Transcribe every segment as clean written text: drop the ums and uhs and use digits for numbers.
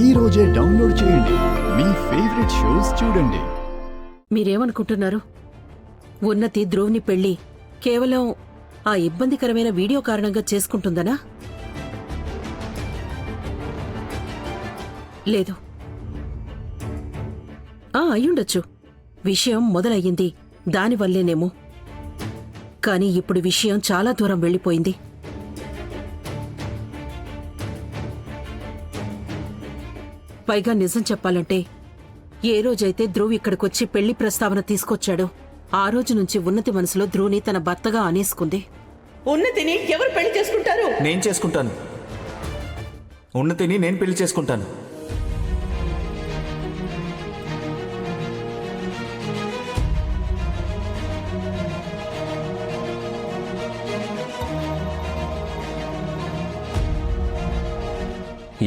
ఈ రోజే డౌన్లోడ్ చేయండి. మీ ఫేవరెట్ షోస్ చూడండి. మీరేమనుకుంటున్నారు? ఉన్నతి ధ్రువ్ని పెళ్లి కేవలం ఆ ఇబ్బందికరమైన వీడియో కారణంగా చేసుకుంటుందనా? లేదు. అయ్యుండొచ్చు. విషయం మొదలయ్యింది దానివల్లేనేమో. కానీ ఇప్పుడు విషయం చాలా దూరం వెళ్ళిపోయింది. పైగా నిజం చెప్పాలంటే ఏ రోజైతే ధ్రువ్ ఇక్కడికొచ్చి పెళ్లి ప్రస్తావన తీసుకొచ్చాడో ఆ రోజు నుంచి ఉన్నతి మనసులో ధ్రువ్ని తన భర్తగా అనేసుకుంది. ఉన్నతిని ఎవరు పెళ్లి చేసుకుంటారు? నేను చేసుకుంటాను. ఉన్నతిని నేను పెళ్లి చేసుకుంటాను.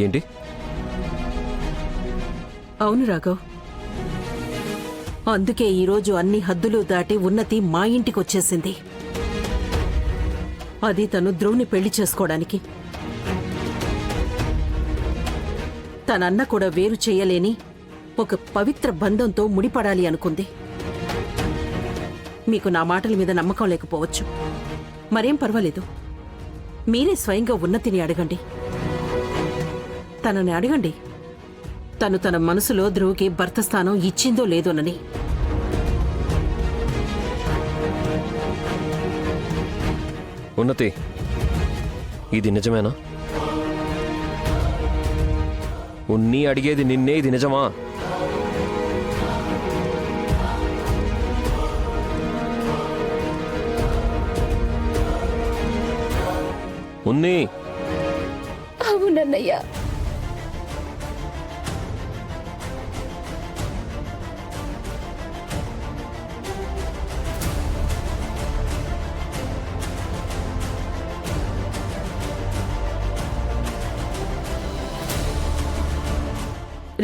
ఏంటి? అవును రాఘవ్. అందుకే ఈరోజు అన్ని హద్దులు దాటి ఉన్నతి మా ఇంటికొచ్చేసింది. అది తను ధ్రువ్ని పెళ్లి చేసుకోవడానికి. తనన్న కూడా వేరు చేయలేని ఒక పవిత్ర బంధంతో ముడిపడాలి అనుకుంది. మీకు నా మాటల మీద నమ్మకం లేకపోవచ్చు. మరేం పర్వాలేదు. మీరే స్వయంగా ఉన్నతిని అడగండి. తనని అడగండి. తను తన మనసులో ధ్రువ్కి భర్త స్థానం ఇచ్చిందో లేదోనని. ఉన్నతి, ఇది నిజమేనా? ఉన్ని అడిగేది నిన్నే, ఇది నిజమా? ఉన్ని. అవునన్నయ్యా.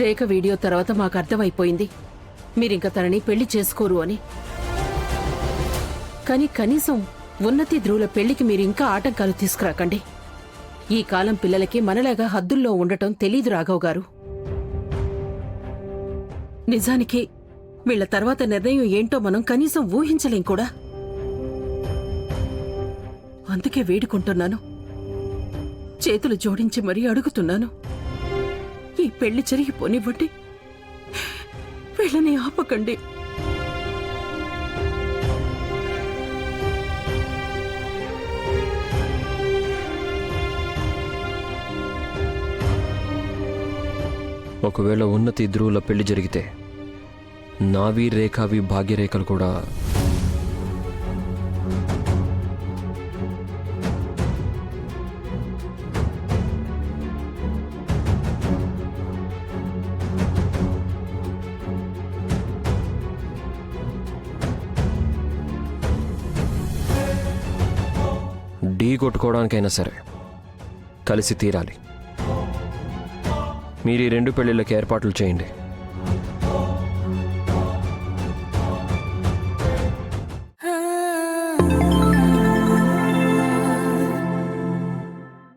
రేఖ వీడియో తర్వాత మాకు అర్థమైపోయింది మీరింక తనని పెళ్లి చేసుకోరు అని. కానీ కనీసం ఉన్నతి ధ్రువుల పెళ్లికి మీరింకా ఆటంకాలు తీసుకురాకండి. ఈ కాలం పిల్లలకి మనలాగా హద్దుల్లో ఉండటం తెలీదు రాఘవ్ గారు. నిజానికి వీళ్ల తర్వాత నిర్ణయం ఏంటో మనం కనీసం ఊహించలేం కూడా. అందుకే వేడుకుంటున్నాను, చేతులు జోడించి మరీ అడుగుతున్నాను, ఈ పెళ్లి జరిగిపోనివ్వండి. వీళ్ళని ఆపకండి. ఒకవేళ ఉన్నతి ధ్రువుల పెళ్లి జరిగితే నావి, రేఖావి, భాగ్యరేఖలు కూడా ఢీ కొట్టుకోవడానికైనా సరే కలిసి తీరాలి. మీరు ఈ రెండు పెళ్లిళ్ళకి ఏర్పాట్లు చేయండి.